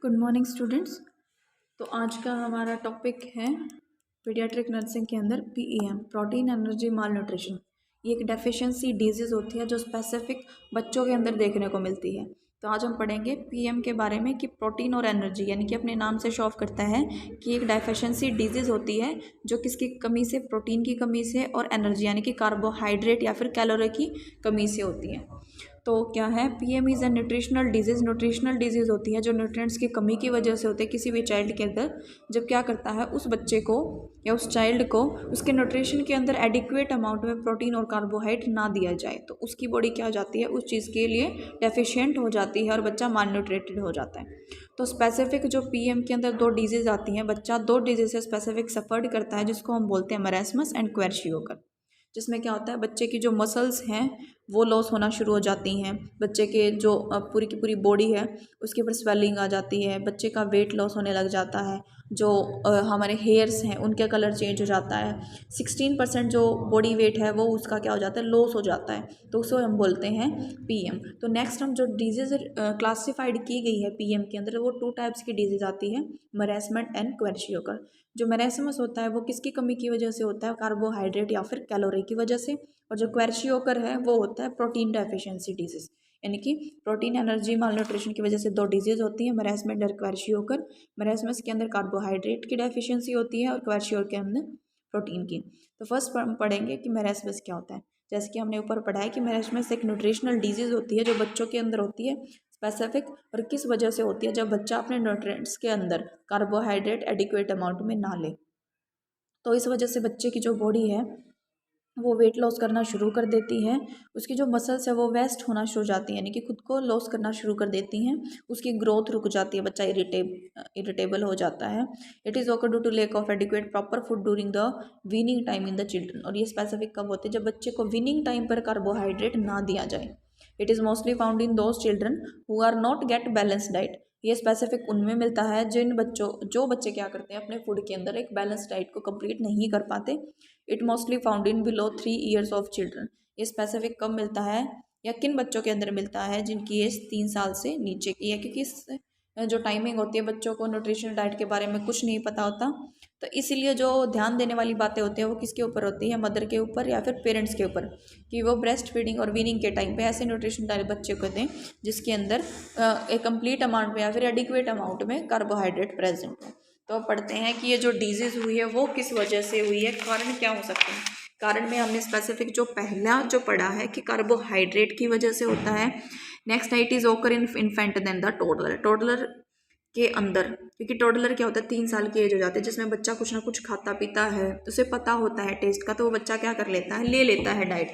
Good morning students. तो आज का हमारा टॉपिक है पीडियाट्रिक नर्सिंग के अंदर पीईएम, प्रोटीन एनर्जी माल न्यूट्रिशन। ये एक डेफिशिएंसी डिजीज़ होती है जो स्पेसिफिक बच्चों के अंदर देखने को मिलती है। तो आज हम पढ़ेंगे पीएम के बारे में कि प्रोटीन और एनर्जी, यानी कि अपने नाम से शो ऑफ करता है कि एक डेफिशिएंसी डिजीज़ होती है जो किसकी कमी से, प्रोटीन की कमी से और एनर्जी यानी कि कार्बोहाइड्रेट या फिर कैलोरी की कमी से होती है। तो क्या है, PM is a nutritional disease. Nutritional disease होती है जो न्यूट्रिएंट्स की कमी की वजह से होते हैं किसी भी चाइल्ड के अंदर। जब क्या करता है, उस बच्चे को या उस चाइल्ड को उसके न्यूट्रिशन के अंदर एडिक्वेट अमाउंट में प्रोटीन और कार्बोहाइड्रेट ना दिया जाए तो उसकी बॉडी क्या हो जाती है, उस चीज़ के लिए डेफिशिएंट हो जाती है और बच्चा माल न्यूट्रेटेड हो जाता है। तो स्पेसिफिक जो पीएम के अंदर दो डिजीज़ आती हैं, बच्चा दो डिजीज़ से स्पेसिफिक सफ़र्ड करता है जिसको हम बोलते हैं मरासमस एंड क्वेर्शियोकर। जिसमें क्या होता है, बच्चे की जो मसल्स हैं वो लॉस होना शुरू हो जाती हैं, बच्चे के जो पूरी की पूरी बॉडी है उसके ऊपर स्वेलिंग आ जाती है, बच्चे का वेट लॉस होने लग जाता है, जो हमारे हेयर्स हैं उनका कलर चेंज हो जाता है, 16% जो बॉडी वेट है वो उसका क्या हो जाता है, लॉस हो जाता है। तो उसको हम बोलते हैं पीएम। तो नेक्स्ट हम जो डिजीज़ क्लासिफाइड की गई है पीएम के अंदर, वो 2 टाइप्स की डिजीज़ आती है, मरासमेंट एंड क्वेर्शियोकर। जो मरासमस होता है वो किसकी कमी की वजह से होता है, कार्बोहाइड्रेट या फिर कैलोरी की वजह से। और जो क्वेर्शियोकर है वो होता है प्रोटीन डेफिशिएंसी डिजीज़, यानी कि प्रोटीन एनर्जी माल न्यूट्रिशन की वजह से दो डिजीज़ होती है, मरासमेंट और क्वेर्शियोकर। मरासमस के अंदर कार्बोहाइड्रेट की डेफिशिएंसी होती है और क्वेर्शियोकर के अंदर प्रोटीन की। तो फर्स्ट हम पढ़ेंगे कि मरासमस क्या होता है। जैसे कि हमने ऊपर पढ़ा है कि मरासमस एक न्यूट्रिशनल डिजीज़ होती है जो बच्चों के अंदर होती है स्पेसिफिक, और किस वजह से होती है, जब बच्चा अपने न्यूट्रिएंट्स के अंदर कार्बोहाइड्रेट एडिक्वेट अमाउंट में ना ले। तो इस वजह से बच्चे की जो बॉडी है वो वेट लॉस करना शुरू कर देती है, उसकी जो मसल्स है वो वेस्ट होना शुरू हो जाती है, यानी कि खुद को लॉस करना शुरू कर देती हैं, उसकी ग्रोथ रुक जाती है, बच्चा इरिटेबल हो जाता है। It is occur due to lack of adequate proper food during the weaning time in the children. और ये स्पेसिफिक कब होते हैं, जब बच्चे को वीनिंग टाइम पर कार्बोहाइड्रेट ना दिया जाए। It is mostly found in those children who are not get balance diet. ये स्पेसिफिक उनमें मिलता है जो बच्चे क्या करते हैं, अपने फूड के अंदर एक बैलेंस डाइट को कंप्लीट नहीं कर पाते। It mostly found in below 3 years of children. ये स्पेसिफिक कब मिलता है या किन बच्चों के अंदर मिलता है, जिनकी एज 3 साल से नीचे की है, क्योंकि जो टाइमिंग होती है, बच्चों को न्यूट्रिशनल डाइट के बारे में कुछ नहीं पता होता। तो इसीलिए जो ध्यान देने वाली बातें होती हैं वो किसके ऊपर होती है, मदर के ऊपर या फिर पेरेंट्स के ऊपर, कि वो ब्रेस्ट फीडिंग और वीनिंग के टाइम पे ऐसे न्यूट्रिशन डाइट बच्चे को दें जिसके अंदर एक कंप्लीट अमाउंट में या फिर एडिक्वेट अमाउंट में कार्बोहाइड्रेट प्रेजेंट हो। तो पढ़ते हैं कि ये जो डिजीज़ हुई है वो किस वजह से हुई है, कारण क्या हो सकते हैं। कारण में हमने स्पेसिफिक जो पहला जो पढ़ा है कि कार्बोहाइड्रेट की वजह से होता है। Next it is occur in infant then the toddler. Toddler के अंदर, क्योंकि टोडलर क्या होता है, 3 साल की एज हो जाती है, जिसमें बच्चा कुछ ना कुछ खाता पीता है, उसे पता होता है टेस्ट का, तो वो बच्चा क्या कर लेता है, ले लेता है डाइट।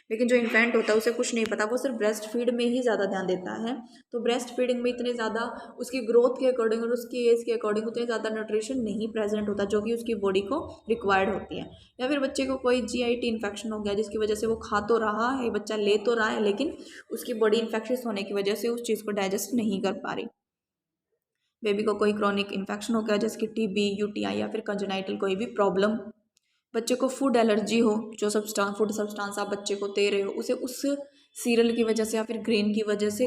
लेकिन जो इन्फेंट होता है उसे कुछ नहीं पता, वो सिर्फ ब्रेस्ट फीड में ही ज़्यादा ध्यान देता है। तो ब्रेस्ट फीडिंग में इतने ज़्यादा उसकी ग्रोथ के अकॉर्डिंग और उसकी एज के अकॉर्डिंग उतने ज़्यादा न्यूट्रिशन नहीं प्रेजेंट होता जो कि उसकी बॉडी को रिक्वायर्ड होती है। या फिर बच्चे को कोई जीआईटी इन्फेक्शन हो गया जिसकी वजह से वो खा तो रहा है, बच्चा ले तो रहा है, लेकिन उसकी बॉडी इन्फेक्शियस होने की वजह से उस चीज़ को डाइजेस्ट नहीं कर पा रही। बेबी को कोई क्रॉनिक इन्फेक्शन हो गया जैसे कि टीबी, यूटीआई या फिर कंजेनाइटल कोई भी प्रॉब्लम, बच्चे को फूड एलर्जी हो, जो फूड सब्सटेंस आप बच्चे को दे रहे हो उसे उस सीरियल की वजह से या फिर ग्रेन की वजह से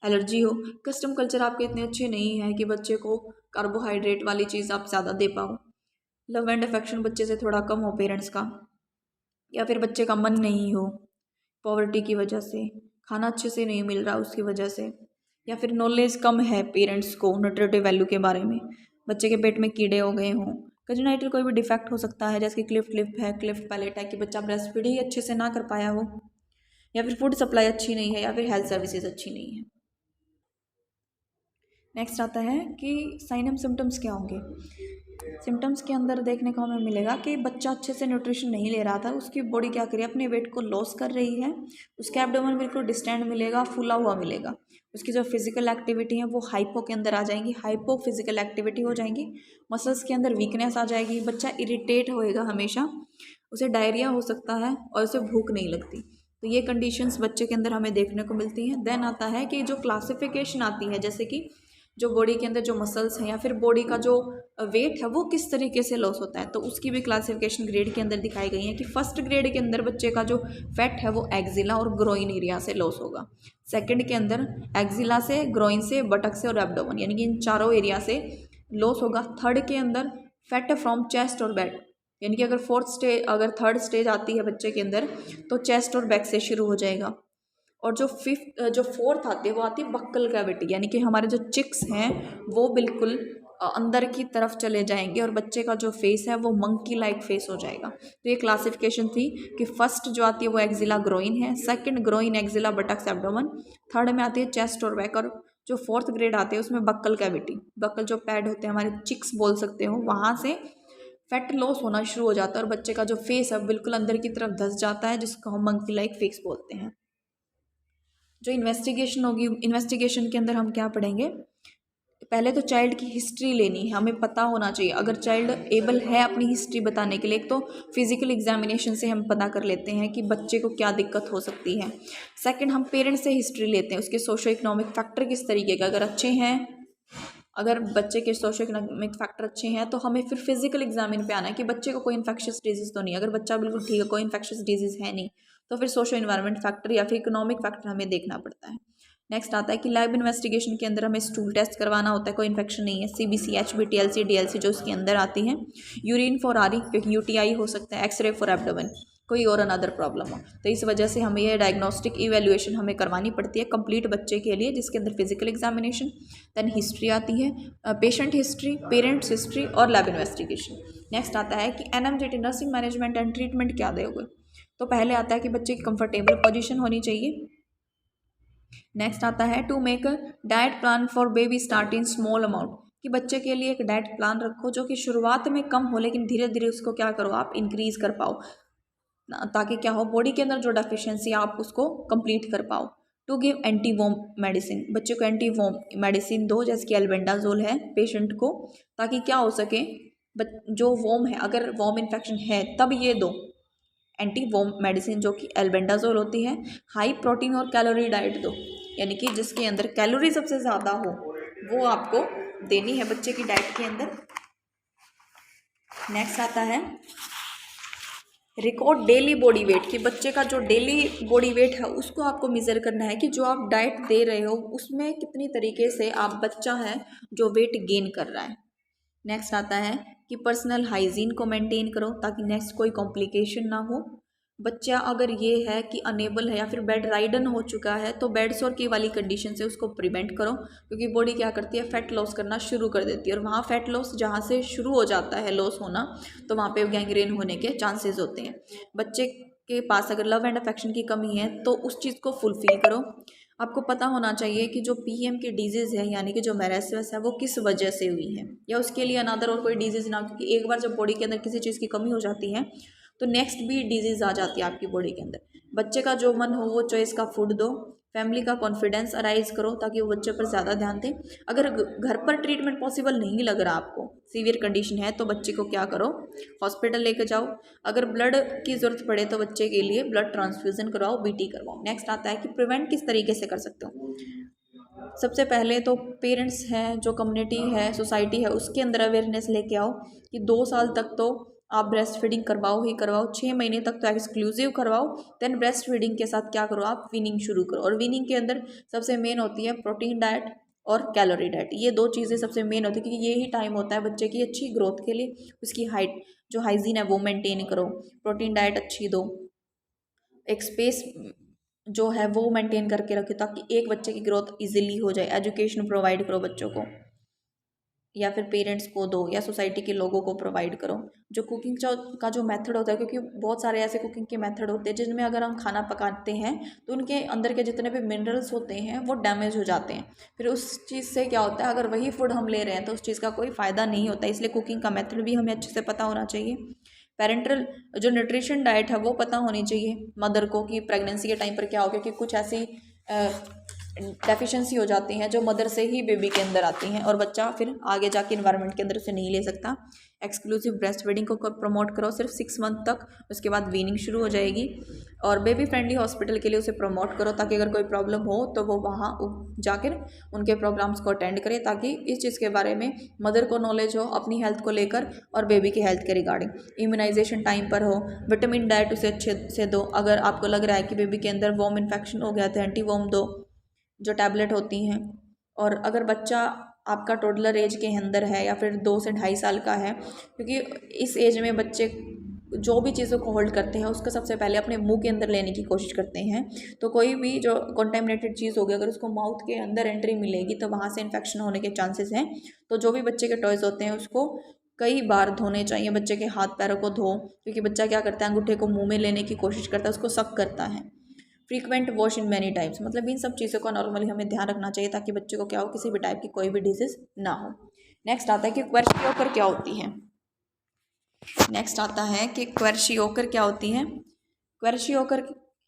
एलर्जी हो। कस्टम कल्चर आपके इतने अच्छे नहीं है कि बच्चे को कार्बोहाइड्रेट वाली चीज़ आप ज़्यादा दे पाओ। लव एंड अफेक्शन बच्चे से थोड़ा कम हो पेरेंट्स का, या फिर बच्चे का मन नहीं हो पॉवर्टी की वजह से, खाना अच्छे से नहीं मिल रहा उसकी वजह से, या फिर नॉलेज कम है पेरेंट्स को न्यूट्रिटिव वैल्यू के बारे में, बच्चे के पेट में कीड़े हो गए हों। कंजेनाइटल कोई भी डिफेक्ट हो सकता है, जैसे कि क्लिफ्ट लिप है, क्लिफ्ट पैलेट है, कि बच्चा ब्रेस्ट फीड ही अच्छे से ना कर पाया हो, या फिर फूड सप्लाई अच्छी नहीं है, या फिर हेल्थ सर्विसेज अच्छी नहीं है। नेक्स्ट आता है कि साइन एंड सिम्टम्स क्या होंगे। सिम्टम्स के अंदर देखने को हमें मिलेगा कि बच्चा अच्छे से न्यूट्रिशन नहीं ले रहा था, उसकी बॉडी क्या करी, अपने वेट को लॉस कर रही है, उसका एब्डोमेन बिल्कुल डिस्टेंड मिलेगा, फूला हुआ मिलेगा। उसकी जो फिजिकल एक्टिविटी है वो हाइपो के अंदर आ जाएंगी, हाइपो फिजिकल एक्टिविटी हो जाएंगी, मसल्स के अंदर वीकनेस आ जाएगी, बच्चा इरिटेट होएगा हमेशा, उसे डायरिया हो सकता है और उसे भूख नहीं लगती। तो ये कंडीशंस बच्चे के अंदर हमें देखने को मिलती हैं। देन आता है कि जो क्लासिफिकेशन आती है, जैसे कि जो बॉडी के अंदर जो मसल्स हैं या फिर बॉडी का जो वेट है वो किस तरीके से लॉस होता है, तो उसकी भी क्लासिफिकेशन ग्रेड के अंदर दिखाई गई है कि फर्स्ट ग्रेड के अंदर बच्चे का जो फैट है वो एक्जिला और ग्रोइन एरिया से लॉस होगा। सेकंड के अंदर एक्जिला से, ग्रोइन से, बटक से और एब्डोमेन यानी कि इन चारों एरिया से लॉस होगा। थर्ड के अंदर फैट फ्रॉम चेस्ट और बैक, यानी कि अगर थर्ड स्टेज आती है बच्चे के अंदर तो चेस्ट और बैक से शुरू हो जाएगा। और जो फोर्थ आती है वो आती है बक्कल कैविटी, यानी कि हमारे जो चिक्स हैं वो बिल्कुल अंदर की तरफ चले जाएंगे और बच्चे का जो फेस है वो मंकी लाइक फेस हो जाएगा। तो ये क्लासिफिकेशन थी कि फर्स्ट जो आती है वो एक्जिला ग्रोइन है, second groin axilla buttocks abdomen, third में आती है चेस्ट और बैक, और जो फोर्थ ग्रेड आती है उसमें बक्कल कैविटी, बक्कल जो पैड होते हैं हमारे चिक्स बोल सकते हो, वहाँ से फैट लॉस होना शुरू हो जाता है और बच्चे का जो फेस है बिल्कुल अंदर की तरफ धंस जाता है, जिसको हम मंकी लाइक फेस बोलते हैं। जो इन्वेस्टिगेशन होगी, इन्वेस्टिगेशन के अंदर हम क्या पढ़ेंगे, पहले तो चाइल्ड की हिस्ट्री लेनी है, हमें पता होना चाहिए अगर चाइल्ड एबल है अपनी हिस्ट्री बताने के लिए। एक तो फिजिकल एग्जामिनेशन से हम पता कर लेते हैं कि बच्चे को क्या दिक्कत हो सकती है। सेकंड, हम पेरेंट्स से हिस्ट्री लेते हैं, उसके सोशो इकोनॉमिक फैक्टर किस तरीके का, अगर अच्छे हैं, अगर बच्चे के सोशो इकोनॉमिक फैक्टर अच्छे हैं तो हमें फिर फिजिकल एग्जामिन पे आना है कि बच्चे को कोई इन्फेक्शियस डिजीज़ तो नहीं। अगर बच्चा बिल्कुल ठीक है, कोई इन्फेक्शियस डिजीज़ है नहीं, तो फिर सोशो इन्वायरमेंट फैक्टर या फिर इकोनॉमिक फैक्टर हमें देखना पड़ता है। नेक्स्ट आता है कि लैब इन्वेस्टिगेशन के अंदर हमें स्टूल टेस्ट करवाना होता है, कोई इन्फेक्शन नहीं है, CBC, HB, TLC, DLC जो उसके अंदर आती हैं, यूरिन फॉर RE क्योंकि UTI हो सकता है, एक्सरे फॉर एब्डोमेन, कोई और अनदर प्रॉब्लम हो, तो इस वजह से हमें ये डायग्नोस्टिक इवैल्यूएशन हमें करवानी पड़ती है कंप्लीट बच्चे के लिए, जिसके अंदर फिजिकल एग्जामिनेशन, देन हिस्ट्री आती है, पेशेंट हिस्ट्री, पेरेंट्स हिस्ट्री और लैब इन्वेस्टिगेशन। नेक्स्ट आता है कि NMGT nursing management and treatment क्या दोगे, तो पहले आता है कि बच्चे की कंफर्टेबल पोजीशन होनी चाहिए। नेक्स्ट आता है to make a diet plan for baby start in small amount, कि बच्चे के लिए एक डाइट प्लान रखो जो कि शुरुआत में कम हो लेकिन धीरे धीरे उसको क्या करो आप इंक्रीज कर पाओ, ताकि क्या हो बॉडी के अंदर जो डेफिशिएंसी आप उसको कंप्लीट कर पाओ। टू गिव एंटी वोम मेडिसिन, बच्चे को एंटी वोम मेडिसिन दो जैसे कि एल्बेंडाजोल है पेशेंट को, ताकि क्या हो सके जो वोम है, अगर वोम इन्फेक्शन है तब ये दो एंटी वोम मेडिसिन जो कि एल्बेंडाजोल होती है। हाई प्रोटीन और कैलोरी डाइट दो, यानी कि जिसके अंदर कैलोरी सबसे ज़्यादा हो वो आपको देनी है बच्चे की डाइट के अंदर। नेक्स्ट आता है रिकॉर्ड डेली बॉडी वेट, कि बच्चे का जो डेली बॉडी वेट है उसको आपको मेज़र करना है कि जो आप डाइट दे रहे हो उसमें कितनी तरीके से आप बच्चा है जो वेट गेन कर रहा है। नेक्स्ट आता है कि पर्सनल हाइजीन को मेंटेन करो ताकि नेक्स्ट कोई कॉम्प्लिकेशन ना हो। बच्चा अगर ये है कि अनेबल है या फिर बेड राइडन हो चुका है तो बेड सोर की वाली कंडीशन से उसको प्रिवेंट करो, क्योंकि बॉडी क्या करती है फैट लॉस करना शुरू कर देती है और वहाँ फैट लॉस जहाँ से शुरू हो जाता है लॉस होना तो वहाँ पे गैंग्रीन होने के चांसेस होते हैं। बच्चे के पास अगर लव एंड अफेक्शन की कमी है तो उस चीज़ को फुलफिल करो। आपको पता होना चाहिए कि जो PM की डिजीज़ है यानी कि जो मेरेसियस है वो किस वजह से हुई है, या उसके लिए अनदर और कोई डिजीज़ ना, क्योंकि एक बार जब बॉडी के अंदर किसी चीज़ की कमी हो जाती है तो नेक्स्ट भी डिजीज़ आ जाती है आपकी बॉडी के अंदर। बच्चे का जो मन हो वो चॉइस का फूड दो, फैमिली का कॉन्फिडेंस अराइज करो ताकि वो बच्चे पर ज़्यादा ध्यान दें। अगर घर पर ट्रीटमेंट पॉसिबल नहीं लग रहा आपको, सीवियर कंडीशन है, तो बच्चे को क्या करो हॉस्पिटल लेकर जाओ। अगर ब्लड की ज़रूरत पड़े तो बच्चे के लिए ब्लड ट्रांसफ्यूज़न करवाओ, BT करवाओ। नेक्स्ट आता है कि प्रिवेंट किस तरीके से कर सकते हो। सबसे पहले तो पेरेंट्स हैं, जो कम्युनिटी है, सोसाइटी है, उसके अंदर अवेयरनेस लेके आओ कि 2 साल तक तो आप ब्रेस्ट फीडिंग करवाओ ही करवाओ, 6 महीने तक तो एक्सक्लूसिव करवाओ, देन ब्रेस्ट फीडिंग के साथ क्या करो आप वीनिंग शुरू करो। और वीनिंग के अंदर सबसे मेन होती है प्रोटीन डाइट और कैलोरी डाइट, ये 2 चीज़ें सबसे मेन होती है क्योंकि ये ही टाइम होता है बच्चे की अच्छी ग्रोथ के लिए। उसकी हाइट जो हाइजीन है वो मेंटेन करो, प्रोटीन डाइट अच्छी दो, एक स्पेस जो है वो मेंटेन करके रखे ताकि एक बच्चे की ग्रोथ इजीली हो जाए। एजुकेशन प्रोवाइड करो बच्चों को, या फिर पेरेंट्स को दो या सोसाइटी के लोगों को प्रोवाइड करो। जो कुकिंग का जो मेथड होता है, क्योंकि बहुत सारे ऐसे कुकिंग के मेथड होते हैं जिनमें अगर हम खाना पकाते हैं तो उनके अंदर के जितने भी मिनरल्स होते हैं वो डैमेज हो जाते हैं। फिर उस चीज़ से क्या होता है, अगर वही फूड हम ले रहे हैं तो उस चीज़ का कोई फ़ायदा नहीं होता, इसलिए कुकिंग का मेथड भी हमें अच्छे से पता होना चाहिए। पेरेंटल जो न्यूट्रिशन डाइट है वो पता होनी चाहिए मदर को कि प्रेगनेंसी के टाइम पर क्या हो, क्योंकि कुछ ऐसी डेफिशिएंसी हो जाती हैं जो मदर से ही बेबी के अंदर आती हैं और बच्चा फिर आगे जाके इन्वायरमेंट के अंदर उसे नहीं ले सकता। एक्सक्लूसिव ब्रेस्ट फीडिंग को प्रमोट करो सिर्फ 6 मंथ तक, उसके बाद वीनिंग शुरू हो जाएगी। और बेबी फ्रेंडली हॉस्पिटल के लिए उसे प्रमोट करो ताकि अगर कोई प्रॉब्लम हो तो वो वहाँ जाकर उनके प्रोग्राम्स को अटेंड करे, ताकि इस चीज़ के बारे में मदर को नॉलेज हो अपनी हेल्थ को लेकर और बेबी की हेल्थ के रिगार्डिंग। इम्यूनाइजेशन टाइम पर हो, विटामिन डाइट उसे अच्छे से दो। अगर आपको लग रहा है कि बेबी के अंदर वॉर्म इन्फेक्शन हो गया तो एंटी वॉर्म दो, जो टैबलेट होती हैं। और अगर बच्चा आपका टोडलर एज के अंदर है या फिर 2 से 2.5 साल का है, क्योंकि इस एज में बच्चे जो भी चीज़ों को होल्ड करते हैं उसका सबसे पहले अपने मुंह के अंदर लेने की कोशिश करते हैं। तो कोई भी जो कॉन्टेमिनेटेड चीज़ होगी अगर उसको माउथ के अंदर एंट्री मिलेगी तो वहाँ से इन्फेक्शन होने के चांसेस हैं। तो जो भी बच्चे के टॉयज़ होते हैं उसको कई बार धोने चाहिए। बच्चे के हाथ पैरों को धो, क्योंकि बच्चा क्या करता है, अंगूठे को मुँह में लेने की कोशिश करता है, उसको सक करता है। Frequent wash in many times, मतलब इन सब चीज़ों का नॉर्मली हमें ध्यान रखना चाहिए ताकि बच्चे को क्या हो, किसी भी टाइप की कोई भी डिजीज़ ना हो। नेक्स्ट आता है कि क्वेर्शियोकर क्या होती है। क्वेर्शियोकर क्या होती है। क्वेर्शियोकर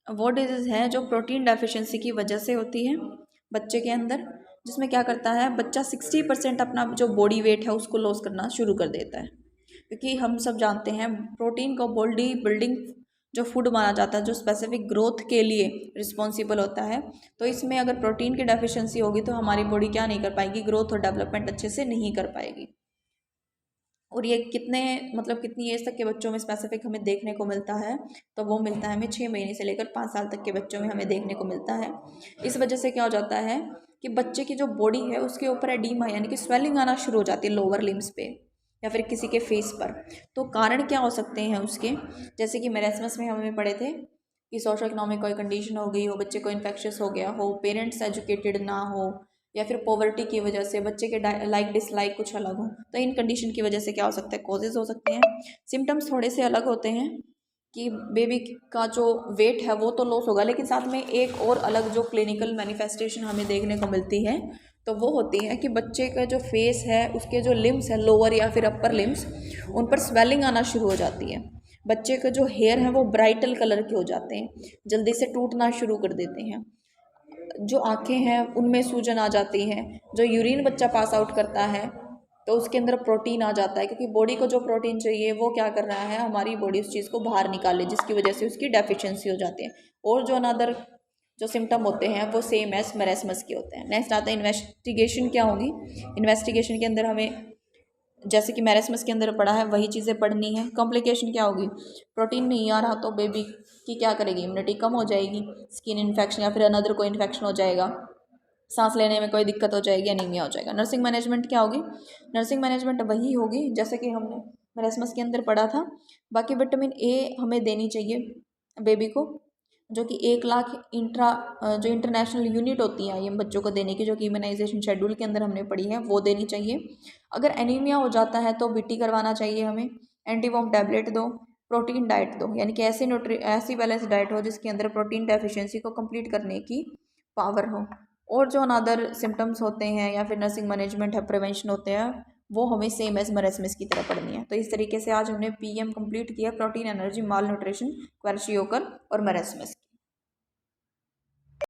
वो डिजीज़ है जो प्रोटीन डेफिशिएंसी की वजह से होती है बच्चे के अंदर, जिसमें क्या करता है बच्चा 60% अपना जो बॉडी वेट है उसको लॉस करना शुरू कर देता है। क्योंकि हम सब जानते हैं प्रोटीन को बॉडी बिल्डिंग जो फूड माना जाता है, जो स्पेसिफिक ग्रोथ के लिए रिस्पॉन्सिबल होता है। तो इसमें अगर प्रोटीन की डेफिशिएंसी होगी तो हमारी बॉडी क्या नहीं कर पाएगी, ग्रोथ और डेवलपमेंट अच्छे से नहीं कर पाएगी। और ये कितनी एज तक के बच्चों में स्पेसिफिक हमें देखने को मिलता है, तो वो मिलता है हमें 6 महीने से लेकर 5 साल तक के बच्चों में हमें देखने को मिलता है। इस वजह से क्या हो जाता है कि बच्चे की जो बॉडी है उसके ऊपर एडीमा यानी कि स्वेलिंग आना शुरू हो जाती है लोअर लिम्स पे या फिर किसी के फेस पर। तो कारण क्या हो सकते हैं उसके, जैसे कि मेरेस्मस में हमें पढ़े थे कि सोशो इकोनॉमिक कोई कंडीशन हो गई हो, बच्चे को इन्फेक्शियस हो गया हो, पेरेंट्स एजुकेटेड ना हो, या फिर पॉवर्टी की वजह से बच्चे के लाइक डिसलाइक कुछ अलग हो, तो इन कंडीशन की वजह से क्या हो सकता है, कॉजेज़ हो सकते हैं। सिम्टम्स थोड़े से अलग होते हैं कि बेबी का जो वेट है वो तो लॉस होगा, लेकिन साथ में एक और अलग जो क्लिनिकल मैनिफेस्टेशन हमें देखने को मिलती है तो वो होती है कि बच्चे का जो फेस है उसके जो लिम्स है लोअर या फिर अपर लिम्स, उन पर स्वेलिंग आना शुरू हो जाती है। बच्चे का जो हेयर है वो ब्राइटल कलर के हो जाते हैं, जल्दी से टूटना शुरू कर देते हैं। जो आँखें हैं उनमें सूजन आ जाती है। जो यूरिन बच्चा पास आउट करता है तो उसके अंदर प्रोटीन आ जाता है, क्योंकि बॉडी को जो प्रोटीन चाहिए वो क्या कर रहा है, हमारी बॉडी उस चीज़ को बाहर निकाले, जिसकी वजह से उसकी डेफिशिएंसी हो जाती है। और जो अनदर जो सिम्टम होते हैं वो सेम एज मेरेस्मस के होते हैं। नेक्स्ट आता है इन्वेस्टिगेशन क्या होगी। इन्वेस्टिगेशन के अंदर हमें जैसे कि मेरेस्मस के अंदर पढ़ा है वही चीज़ें पढ़नी है। कॉम्प्लिकेशन क्या होगी, प्रोटीन नहीं आ रहा तो बेबी की क्या करेगी, इम्यूनिटी कम हो जाएगी, स्किन इन्फेक्शन या फिर अनदर कोई इन्फेक्शन हो जाएगा, सांस लेने में कोई दिक्कत हो जाएगी, एनीमिया हो जाएगा। नर्सिंग मैनेजमेंट क्या होगी, नर्सिंग मैनेजमेंट वही होगी जैसे कि हमने मेरेस्मस के अंदर पढ़ा था। बाकी विटामिन ए हमें देनी चाहिए बेबी को, जो कि 1 लाख जो इंटरनेशनल यूनिट होती है ये बच्चों को देने की, जो कि इम्यूनाइजेशन शेड्यूल के अंदर हमने पढ़ी है, वो देनी चाहिए। अगर एनीमिया हो जाता है तो बीटी करवाना चाहिए हमें, एंटीवॉर्म टैबलेट दो, प्रोटीन डाइट दो, यानी कि ऐसी बैलेंस डाइट हो जिसके अंदर प्रोटीन डेफिशिएंसी को कंप्लीट करने की पावर हो। और जो अनदर सिम्टम्स होते हैं या फिर नर्सिंग मैनेजमेंट है, प्रिवेंशन होते हैं, वो हमें सेम एज मेरेस्मस की तरह पढ़नी है। तो इस तरीके से आज हमने पीएम कंप्लीट किया, प्रोटीन एनर्जी माल न्यूट्रिशन, क्वेर्शियोकर और मेरेस्मस।